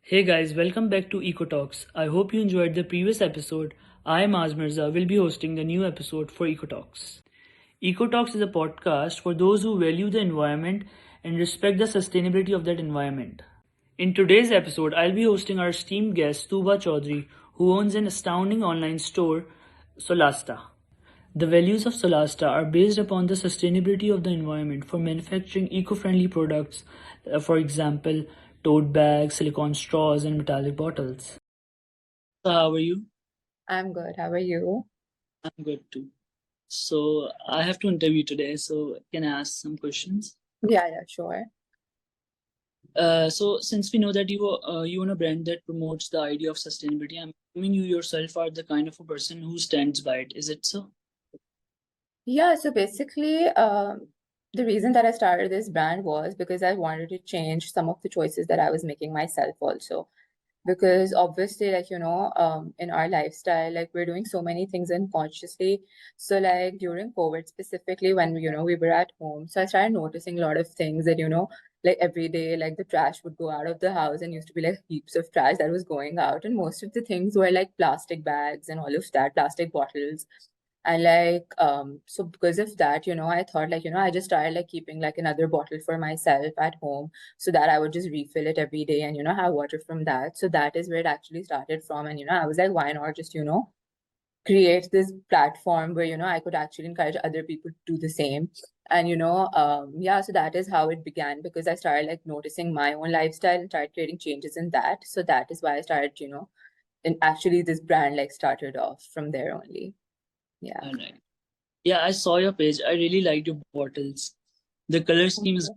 Hey guys, welcome back to Eco Talks. I hope you enjoyed the previous episode. I, Maz Mirza, will be hosting the new episode for Eco Talks. Eco Talks is a podcast for those who value the environment and respect the sustainability of that environment. In today's episode, I'll be hosting our esteemed guest TOOBA Chaudhary, who owns an astounding online store, Solasta. The values of Solasta are based upon the sustainability of the environment for manufacturing eco-friendly products, for example, tote bags, silicone straws, and metallic bottles. So how are you? I'm good. How are you? I'm good too. So I have to interview today, so can I ask some questions? Yeah, sure. So since we know that you own a brand that promotes the idea of sustainability, I'm assuming you yourself are the kind of a person who stands by it. Is it so? Yeah, so basically, the reason that I started this brand was because I wanted to change some of the choices that I was making myself also. Because obviously, in our lifestyle, like we're doing so many things unconsciously. So like during COVID specifically, when we were at home, so I started noticing a lot of things that, like every day, like the trash would go out of the house and used to be like heaps of trash that was going out. And most of the things were like plastic bags and all of that, plastic bottles. And so because of that, I thought like, I just started like keeping like another bottle for myself at home so that I would just refill it every day and, have water from that. So that is where it actually started from. And, I was like, why not just, create this platform where, I could actually encourage other people to do the same. And, yeah, so that is how it began because I started like noticing my own lifestyle and started creating changes in that. So that is why I started, and actually this brand like started off from there only. Yeah. All right. Yeah, I saw your page. I really liked your bottles. The color scheme is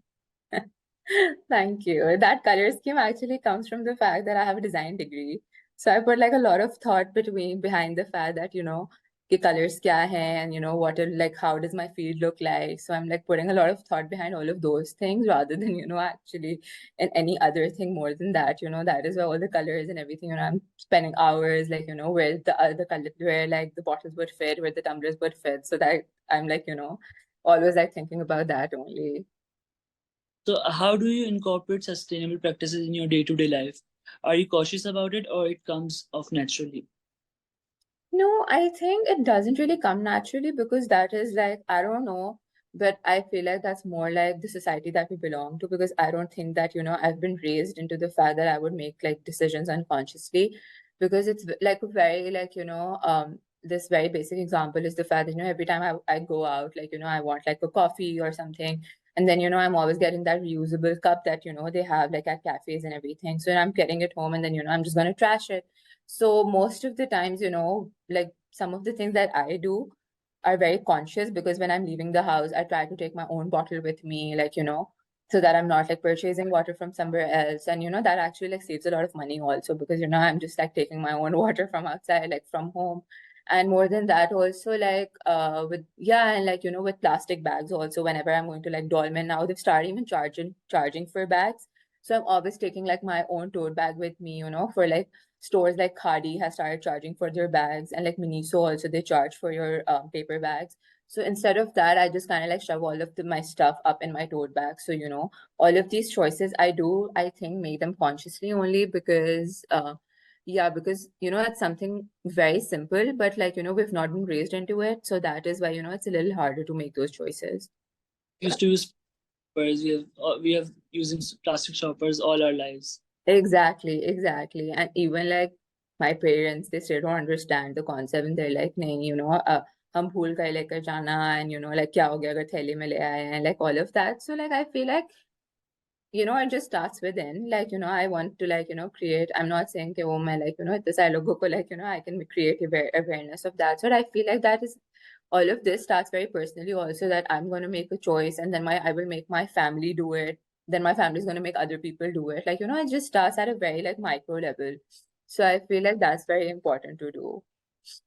Thank you. That color scheme actually comes from the fact that I have a design degree. So I put like a lot of thought behind the fact that, the colors kya hai and what are like how does my field look like. So I'm like putting a lot of thought behind all of those things rather than, actually in any other thing more than that. That is where all the colors and everything, I'm spending hours like, where the other color where like the bottles would fit, where the tumblers would fit. So that I'm like, always like thinking about that only. so. How do you incorporate sustainable practices in your day-to-day life? Are you cautious about it, or it comes off naturally? No, I think it doesn't really come naturally because that is like, I don't know, but I feel like that's more like the society that we belong to because I don't think that, I've been raised into the fact that I would make like decisions unconsciously because it's like very like, this very basic example is the fact that, every time I go out, like, I want like a coffee or something. And then, I'm always getting that reusable cup that, they have like at cafes and everything. So I'm getting it home and then, I'm just going to trash it. So most of the times, like some of the things that I do are very conscious because when I'm leaving the house, I try to take my own bottle with me, like, so that I'm not like purchasing water from somewhere else. And, that actually like saves a lot of money also because, I'm just like taking my own water from outside, like from home. And more than that, also like with yeah, and like with plastic bags also, whenever I'm going to like Dolmen now, they've started even charging for bags. So I'm always taking like my own tote bag with me, for like stores like Khadi has started charging for their bags, and like Miniso also they charge for your paper bags. So instead of that, I just kind of like shove all of my stuff up in my tote bag. So all of these choices I do, I think, make them consciously only because yeah, because it's something very simple, but like we've not been raised into it, so that is why it's a little harder to make those choices. We used to use shoppers. We have using plastic shoppers all our lives. Exactly, exactly. And even like my parents, they still don't understand the concept and they're like, nahin, हम भूल गए लेकर जाना and like क्या हो गया अगर थैली में ले आए and like all of that. So like I feel like it just starts within. Like, I want to like, create. I'm not saying कि वो मैं like, इतने सारे लोगों को like, I can create awareness of that. So I feel like that is all of this starts very personally also that I'm going to make a choice and then I will make my family do it. Then my family is going to make other people do it. Like, it just starts at a very like micro level. So I feel like that's very important to do.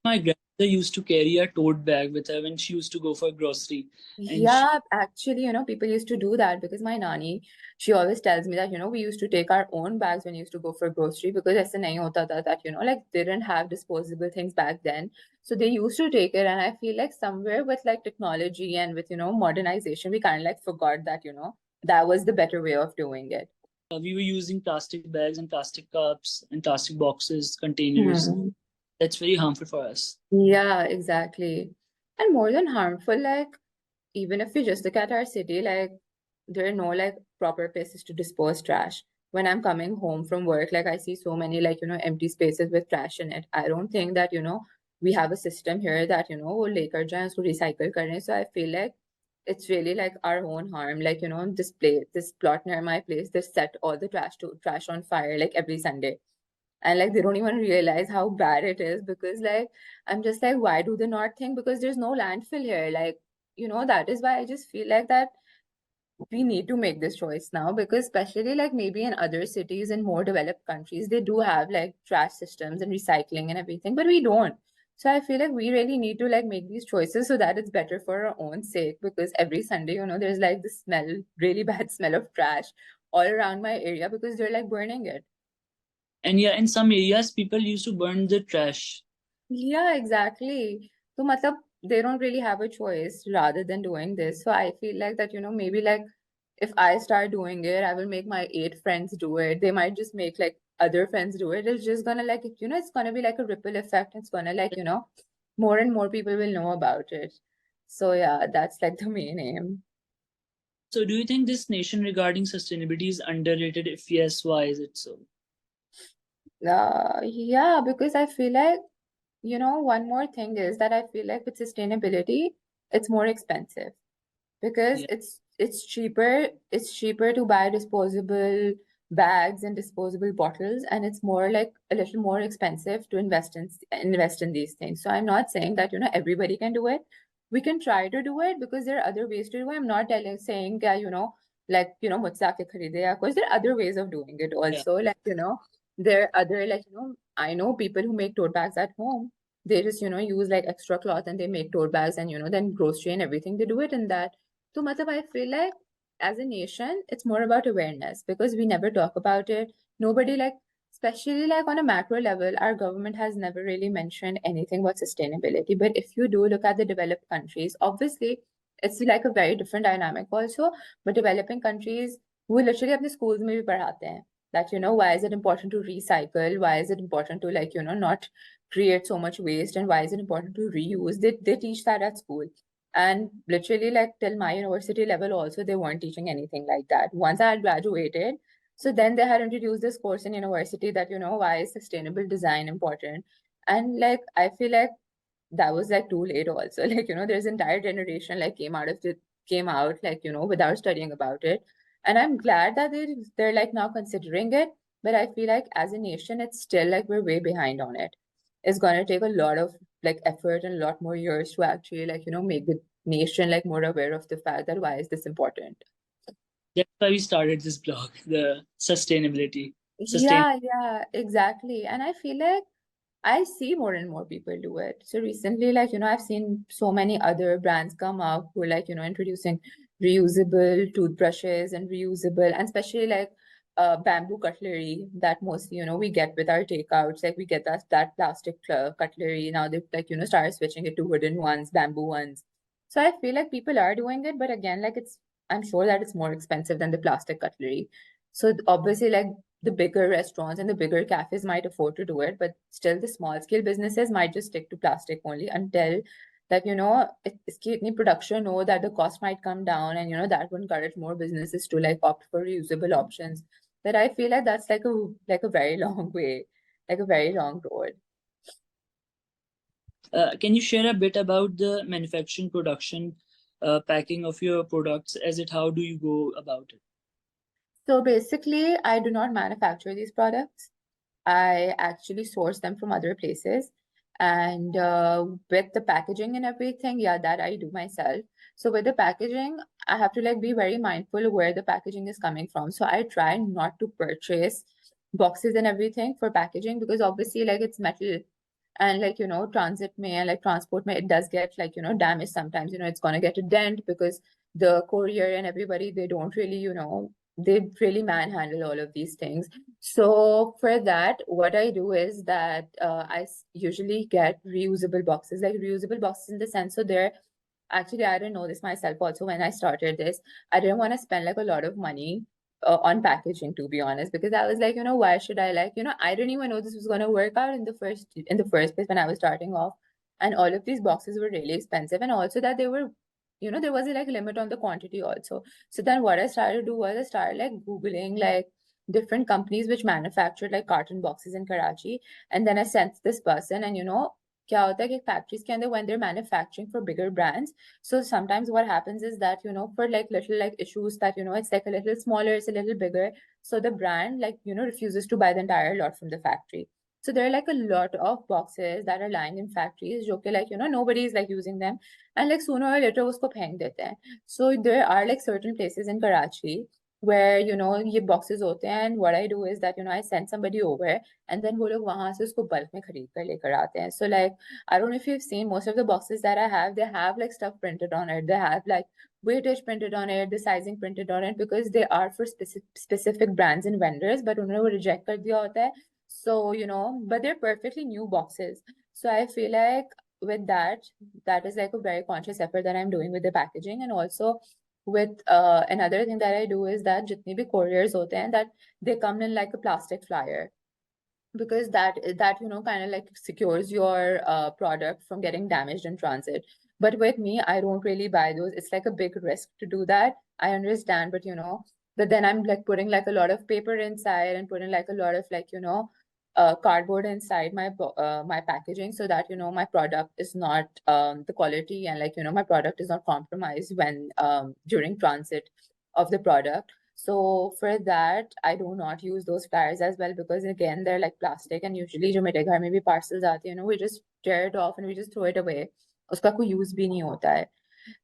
My grandmother used to carry a tote bag with her when she used to go for grocery, and she Yeah, actually, people used to do that because my nanny, she always tells me that, we used to take our own bags when we used to go for grocery because aise nahi hota tha that, like they didn't have disposable things back then. So they used to take it. And I feel like somewhere with like technology and with, modernization, we kind of like forgot that, that was the better way of doing it. We were using plastic bags and plastic cups and plastic boxes, containers. Hmm. That's very harmful for us. Yeah, exactly. And more than harmful, like even if we just look at our city, like there are no like proper places to dispose trash. When I'm coming home from work, like I see so many like, empty spaces with trash in it. I don't think that, we have a system here that, वो लेकर जाएं उसको recycle करें. So I feel like it's really like our own harm. Like, this plot near my place, they set all the trash on fire like every Sunday. And like they don't even realize how bad it is because like I'm just like, why do they not think? Because there's no landfill here. Like, that is why I just feel like that we need to make this choice now because especially like maybe in other cities in more developed countries, they do have like trash systems and recycling and everything, but we don't. So I feel like we really need to like make these choices so that it's better for our own sake because every Sunday, there's like the smell, really bad smell of trash all around my area because they're like burning it. And yeah, in some areas, people used to burn the trash. Yeah, exactly. So matlab, they don't really have a choice rather than doing this. So I feel like that, maybe like if I start doing it, I will make my 8 friends do it. They might just make like other friends do it. It's just gonna like, it's gonna be like a ripple effect. It's gonna like, more and more people will know about it. So yeah, that's like the main aim. So, do you think this nation regarding sustainability is underrated? If yes, why is it so? Yeah, because I feel like, one more thing is that I feel like with sustainability, it's more expensive. Because Yeah. it's cheaper to buy disposable bags and disposable bottles, and it's more like a little more expensive to invest in these things. So I'm not saying that everybody can do it. We can try to do it because there are other ways to do it. I'm not telling saying that like मुझसे आके खरीदे या कुछ. There are other ways of doing it Yeah. also, like there are other like I know people who make tote bags at home. They just use like extra cloth and they make tote bags, and then grocery and everything they do it in that. So, matlab, I feel like as a nation, it's more about awareness because we never talk about it. Nobody like, especially like on a macro level, our government has never really mentioned anything about sustainability. But if you do look at the developed countries, obviously it's like a very different dynamic also. But developing countries, we literally अपने schools में भी पढ़ाते हैं that why is it important to recycle? Why is it important to like not create so much waste? And why is it important to reuse? They teach that at school. And literally, like till my university level, also, they weren't teaching anything like that. Once I had graduated, so then they had introduced this course in university that, why is sustainable design important? And like, I feel like that was like too late also. Like, there's entire generation like came out like, without studying about it. And I'm glad that they're like now considering it. But I feel like as a nation, it's still like we're way behind on it. It's gonna take a lot of like effort and a lot more years to actually like, make the nation like more aware of the fact that why is this important. That's why we started this blog, the sustainability. Sustain. Yeah, exactly. And I feel like I see more and more people do it. So recently, like, I've seen so many other brands come up who are like, introducing reusable toothbrushes and reusable, and especially like bamboo cutlery that mostly, we get with our takeouts. Like we get that plastic cutlery. Now they've like, started switching it to wooden ones, bamboo ones. So I feel like people are doing it, but again, like I'm sure that it's more expensive than the plastic cutlery. So obviously, like the bigger restaurants and the bigger cafes might afford to do it, but still the small scale businesses might just stick to plastic only until that इसकी इतनी production हो that the cost might come down, and that would encourage more businesses to like opt for reusable options. But I feel like that's like a very long way, like a very long road. Can you share a bit about the manufacturing, production, packing of your products? As it, how do you go about it? So basically, I do not manufacture these products. I actually source them from other places. And with the packaging and everything, yeah, that I do myself. So with the packaging, I have to like be very mindful of where the packaging is coming from. So I try not to purchase boxes and everything for packaging because obviously like it's metal and like transit may and like transport may it does get like damaged sometimes. It's gonna get a dent because the courier and everybody they don't really they really manhandle all of these things. So for that, what I do is that usually get reusable boxes, like reusable boxes in the sense. So they're actually, I didn't know this myself also when I started this. I didn't want to spend like a lot of money on packaging, to be honest, because I was like, why should I, like, I didn't even know this was going to work out in the first place when I was starting off. And all of these boxes were really expensive, and also that they were, there was a like limit on the quantity also. So then what I started to do was I started like Googling like different companies which manufactured like carton boxes in Karachi. And then I sent this person, and क्या होता है कि factories के अंदर when they're manufacturing for bigger brands, so sometimes what happens is that, for like little like issues that, it's like a little smaller, it's a little bigger. So the brand like, refuses to buy the entire lot from the factory. So there are like a lot of boxes that are lying in factories, jo ke like, nobody is like using them. And like sooner or later usko फेंक देते हैं. So there are like certain places in Karachi where, ये boxes होते हैं, and what I do is that, I send somebody over, and then वो लोग वहां से उसको bulk में खरीद कर लेकर आते हैं. So like, I don't know if you've seen most of the boxes that I have, they have like stuff printed on it. They have like weightage printed on it, the sizing printed on it, because they are for specific brands and vendors, but उन्होंने वो reject कर दिया होता है. So, but they're perfectly new boxes. So I feel like with that is like a very conscious effort that I'm doing with the packaging. And also with another thing that I do is that jitni bhi couriers hote hain, that they come in like a plastic flyer, because that kind of like secures your product from getting damaged in transit. But with me, I don't really buy those. It's like a big risk to do that. I understand, but but then I'm like putting like a lot of paper inside, and putting like a lot of like cardboard inside my packaging, so that my product is not the quality, and like my product is not compromised when during transit of the product. So for that, I do not use those flyers as well, because again, they're like plastic, and usually जो मेरे घर में भी parcels आते हैं, we just tear it off and we just throw it away. उसका कोई use भी नहीं होता है.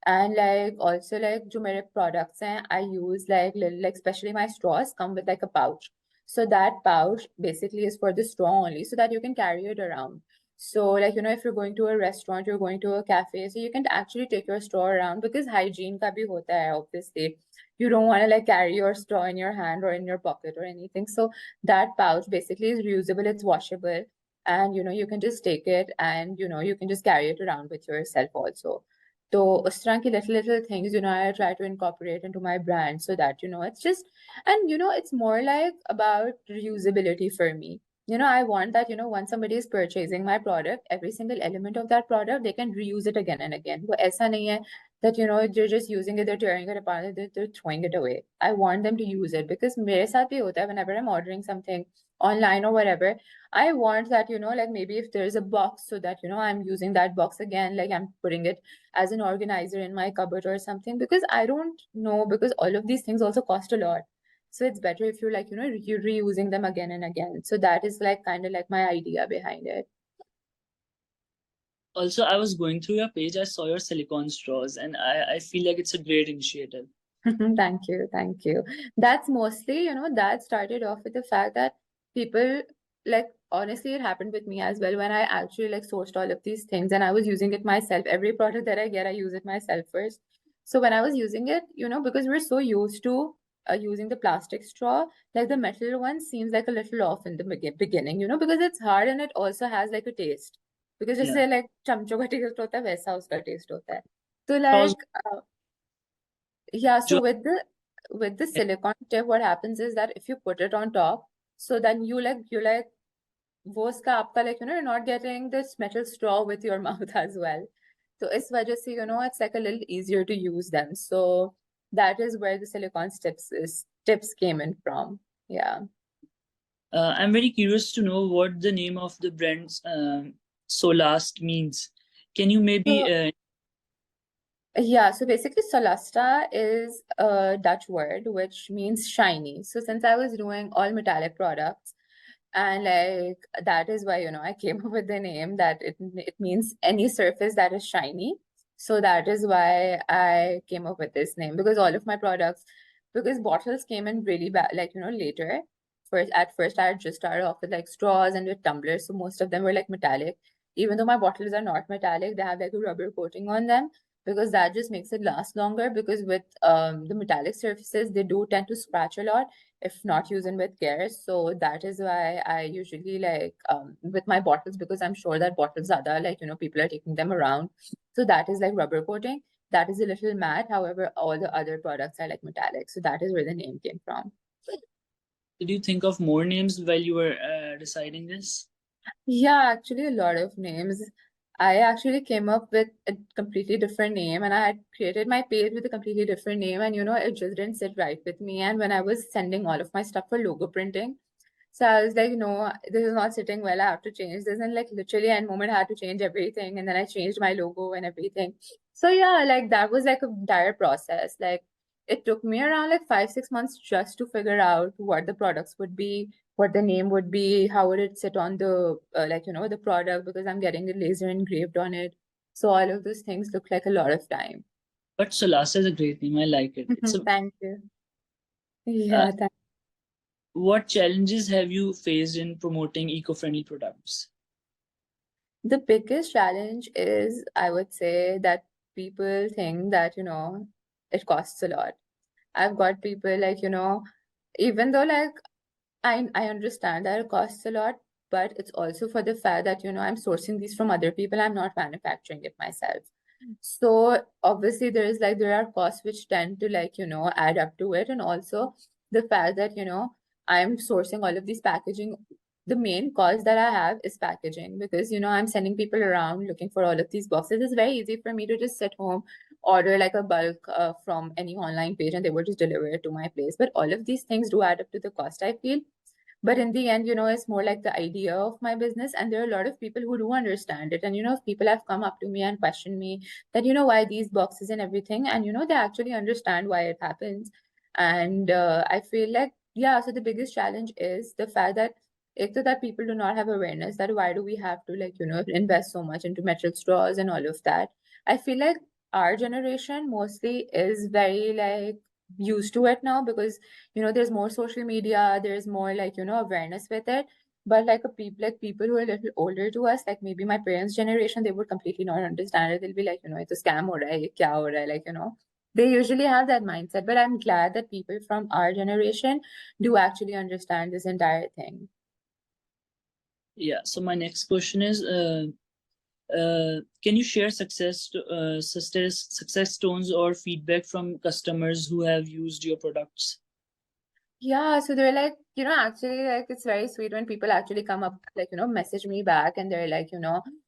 And like also like जो मेरे products हैं, I use like little, like especially my straws come with like a pouch. So that pouch basically is for the straw only, so that you can carry it around. So like, if you're going to a restaurant, you're going to a cafe, so you can actually take your straw around, because hygiene का भी होता है, obviously. You don't want to like carry your straw in your hand or in your pocket or anything. So that pouch basically is reusable, it's washable, and you can just take it, and you can just carry it around with yourself also. So उस तरह की little things, I try to incorporate into my brand, so that, it's just, and it's more like about reusability for me. I want that, once somebody is purchasing my product, every single element of that product, they can reuse it again and again. वो ऐसा नहीं है that, they're just using it, they're tearing it apart, they're throwing it away. I want them to use it, because मेरे साथ भी होता है, whenever I'm ordering something online or whatever, I want that, like maybe if there's a box, so that, I'm using that box again, like I'm putting it as an organizer in my cupboard or something, because I don't know, because all of these things also cost a lot. So it's better if you're like, you're reusing them again and again. So that is like kind of like my idea behind it. Also, I was going through your page, I saw your silicone straws, and I feel like it's a great initiative. Thank you, thank you. That's mostly, that started off with the fact that people, like, honestly, it happened with me as well, when I actually like sourced all of these things, and I was using it myself. Every product that I get, I use it myself first. So when I was using it, because we're so used to using the plastic straw, like the metal one seems like a little off in the beginning, because it's hard, and it also has like a taste. Because just Yeah. say like चमचों का taste होता है, वैसा उसका taste होता है. So Straws, like yeah, so jo- with the silicone tip, what happens is that if you put it on top, so then you like वो उसका आपका like, you're not getting this metal straw with your mouth as well. So इस वजह से, it's like a little easier to use them. So that is where the silicone tips came in from. Yeah. I'm very curious to know what the name of the brand's Solast means. Can you maybe So yeah, so basically Solasta is a Dutch word which means shiny. So since I was doing all metallic products, and like that is why, I came up with the name, that it means any surface that is shiny. So that is why I came up with this name, because all of my products, because bottles came in really bad, like, later. At first I had just started off with like straws and with tumblers, so most of them were like metallic. Even though my bottles are not metallic, they have like a rubber coating on them, because that just makes it last longer, because with the metallic surfaces, they do tend to scratch a lot if not using with care. So that is why I usually like with my bottles, because I'm sure that bottles are like, people are taking them around. So that is like rubber coating. That is a little matte. However, all the other products are like metallic. So that is where the name came from. Did you think of more names while you were deciding this? Yeah, actually, a lot of names. I actually came up with a completely different name, and I had created my page with a completely different name, and it just didn't sit right with me. And when I was sending all of my stuff for logo printing, so I was like, no, this is not sitting well. I have to change this. And like literally, at moment, I had to change everything. And then I changed my logo and everything. So yeah, like that was like a dire process. Like it took me around like 5, 6 months just to figure out what the products would be, what the name would be, how would it sit on the the product because I'm getting the laser engraved on it. So all of those things took like a lot of time. But Solasta is a great name. I like it. It's a Thank you. uh, Yeah, what challenges have you faced in promoting eco-friendly products? the biggest challenge is, I would say, that people think that, it costs a lot. I've got people like, even though like I understand that it costs a lot, but it's also for the fact that, I'm sourcing these from other people. I'm not manufacturing it myself. So obviously there are costs which tend to add up to it. And also the fact that, I'm sourcing all of these packaging. The main cost that I have is packaging because, I'm sending people around looking for all of these boxes. It's very easy for me to just sit home, order like a bulk from any online page and they will just deliver it to my place. But all of these things do add up to the cost, I feel. But in the end, it's more like the idea of my business. And there are a lot of people who do understand it. And, if people have come up to me and questioned me that, why these boxes and everything, and, they actually understand why it happens. And I feel like, yeah, so the biggest challenge is the fact that that people do not have awareness that why do we have to invest so much into metal straws and all of that. I feel like our generation mostly is very used to it now because there's more social media, there's more awareness with it. But people who are a little older to us, like maybe my parents' generation, they would completely not understand it. They'll be like, it's a scam ho raha hai, ye kya ho raha hai? They usually have that mindset. But I'm glad that people from our generation do actually understand this entire thing. Yeah. So my next question is, can you share success stones or feedback from customers who have used your products? Yeah, so they're like, actually, like, it's very sweet when people actually come up, message me back and they're like,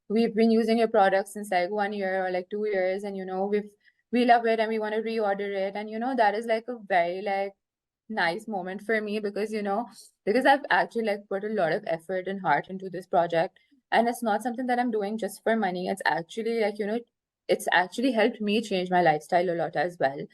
we've been using your product since like 1 year or like 2 years, and we love it and we want to reorder it. And that is like a very nice moment for me because because I've actually put a lot of effort and heart into this project, and it's not something that I'm doing just for money. It's actually it's actually helped me change my lifestyle a lot as well.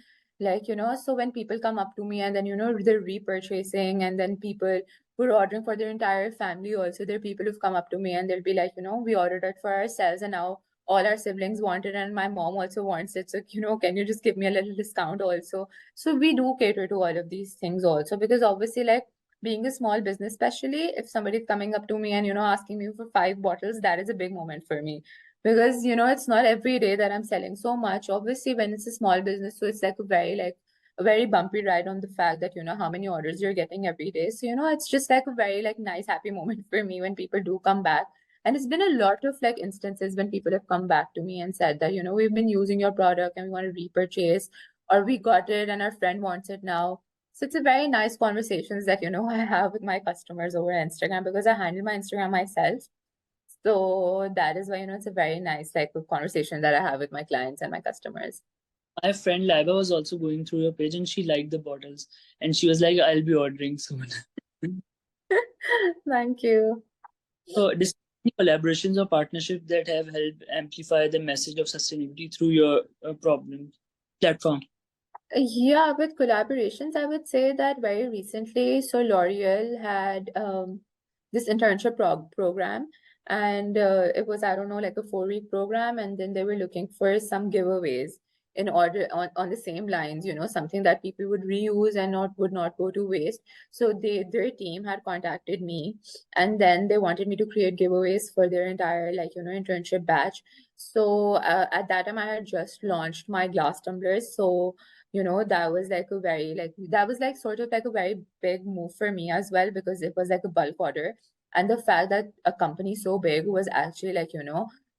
So when people come up to me and then they're repurchasing, and then people who are ordering for their entire family also, there are people who've come up to me and they'll be like, we ordered it for ourselves and now all our siblings want it and my mom also wants it, so can you just give me a little discount also. So we do cater to all of these things also because obviously being a small business, especially if somebody's coming up to me and asking me for 5 bottles, that is a big moment for me because it's not every day that I'm selling so much. Obviously, when it's a small business, so it's a very bumpy ride on the fact that how many orders you're getting every day. So it's just like a very nice happy moment for me when people do come back. And it's been a lot of instances when people have come back to me and said that we've been using your product and we want to repurchase, or we got it and our friend wants it now. So it's a very nice conversations that I have with my customers over Instagram because I handle my Instagram myself. So that is why it's a very nice of conversation that I have with my clients and my customers. My friend Laiba was also going through your page and she liked the bottles and she was like, I'll be ordering soon. Thank you. So, discuss any collaborations or partnerships that have helped amplify the message of sustainability through your problem platform. Yeah, with collaborations, I would say that very recently, so L'Oreal had this internship program, and it was, I don't know, like a 4 week program, and then they were looking for some giveaways in order on the same lines, something that people would reuse and not would not go to waste. So their team had contacted me, and then they wanted me to create giveaways for their entire internship batch. So at that time, I had just launched my glass tumblers, so that was a very that was sort of a very big move for me as well because it was a bulk order. And the fact that a company so big was actually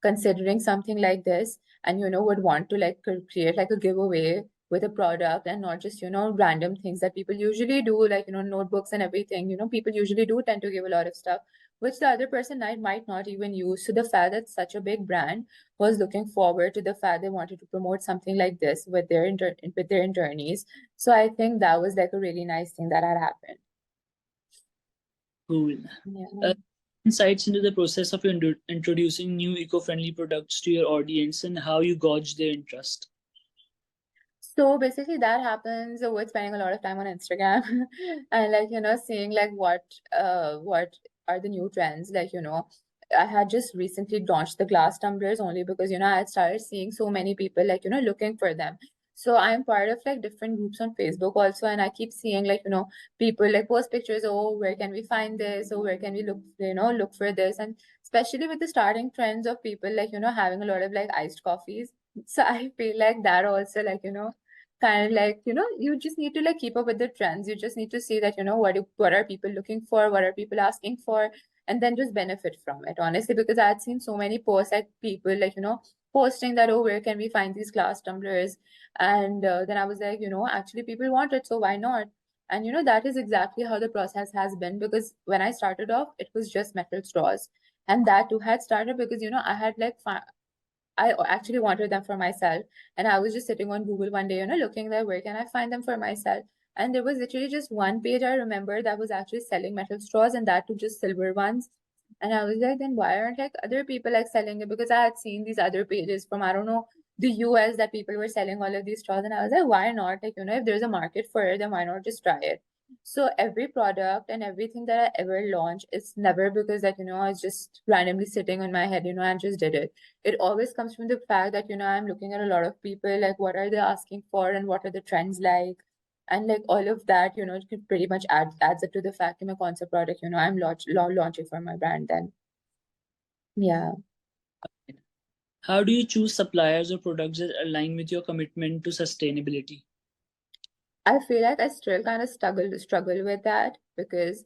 considering something like this and would want to create a giveaway with a product and not just, random things that people usually do, like, notebooks and everything. People usually do tend to give a lot of stuff which the other person might not even use. So the fact that such a big brand was looking forward to the fact they wanted to promote something like this with their internees. So I think that was like a really nice thing that had happened. Cool. Yeah. Insights into the process of introducing new eco-friendly products to your audience and how you gauge their interest. So basically that happens with spending a lot of time on Instagram and like, seeing like what are the new trends. Like, I had just recently launched the glass tumblers only because, I had started seeing so many people like, looking for them. So I'm part of like different groups on Facebook also, and I keep seeing like, people like post pictures, oh, where can we find this? Or where can we look for this? And especially with the starting trends of people like, having a lot of like iced coffees. So I feel like that also like, kind of like, you just need to like keep up with the trends. You just need to see that, what are people looking for, what are people asking for, and then just benefit from it, honestly, because I had seen so many posts like people like, posting that, oh, where can we find these glass tumblers? And then I was like, actually people want it, so why not? And that is exactly how the process has been, because when I started off, it was just metal straws. And that too had started because, I had like I actually wanted them for myself. And I was just sitting on Google one day, looking there, where can I find them for myself? And there was literally just one page I remember that was actually selling metal straws, and that too just silver ones. And I was like, then why aren't like other people like selling it? Because I had seen these other pages from, I don't know, the US, that people were selling all of these straws. And I was like, why not? Like, if there's a market for it, then why not just try it? So every product and everything that I ever launch, it's never because like, I was just randomly sitting on my head, and just did it. It always comes from the fact that, I'm looking at a lot of people, like what are they asking for and what are the trends like. And like all of that, it can pretty much adds up to the fact that my concept product, I'm launching for my brand then. Yeah. How do you choose suppliers or products that align with your commitment to sustainability? I feel like I still kind of struggle with that because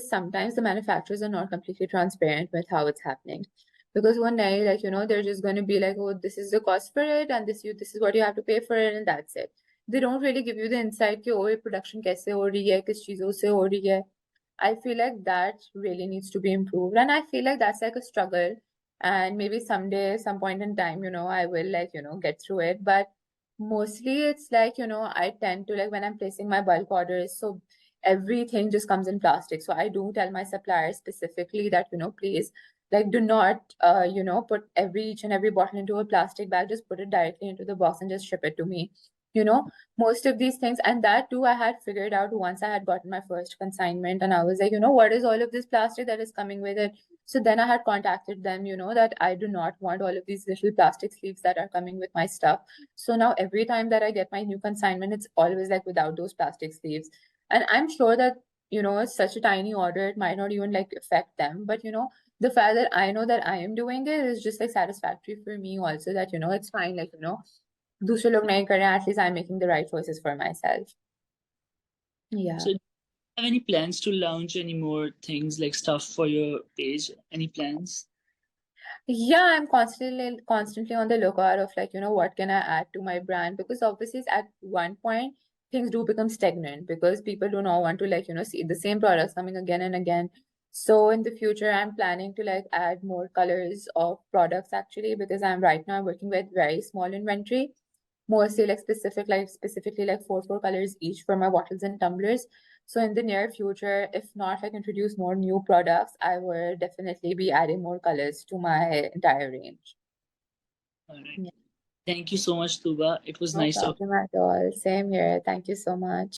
sometimes the manufacturers are not completely transparent with how it's happening. Because one day, like, they're just going to be like, oh, this is the cost for it, and this is what you have to pay for it, and that's it. They don't really give you the insight कि, oh, ये production कैसे हो रही है, किस चीजों से हो रही है. I feel like that really needs to be improved. And I feel like that's like a struggle. And maybe someday, some point in time, I will like, get through it. But mostly it's like, I tend to like when I'm placing my bulk orders, so everything just comes in plastic. So I do tell my suppliers specifically that, please, like do not put each and every bottle into a plastic bag, just put it directly into the box and just ship it to me. You know, most of these things, and that too I had figured out once I had gotten my first consignment, and I was like, what is all of this plastic that is coming with it? So then I had contacted them, that I do not want all of these little plastic sleeves that are coming with my stuff. So now every time that I get my new consignment, it's always like without those plastic sleeves. And I'm sure that, it's such a tiny order, it might not even like affect them. But the fact that I know that I am doing it is just like satisfactory for me also, that, it's fine, like, दूसरे लोग नहीं कर रहे हैं, at least I'm making the right choices for myself. Yeah. So, do you have any plans to launch any more things like stuff for your page? Any plans? Yeah, I'm constantly on the lookout of like, what can I add to my brand? Because obviously at one point things do become stagnant because people do not want to like, see the same products coming again and again. So in the future, I'm planning to like add more colors of products actually, because I'm right now working with very small inventory, mostly like specifically like four colors each for my bottles and tumblers. So in the near future, if not like introduce more new products, I will definitely be adding more colors to my entire range. All right. Yeah, Thank you so much, Tuba. It was no nice talking. problem at all. Same here. Thank you so much.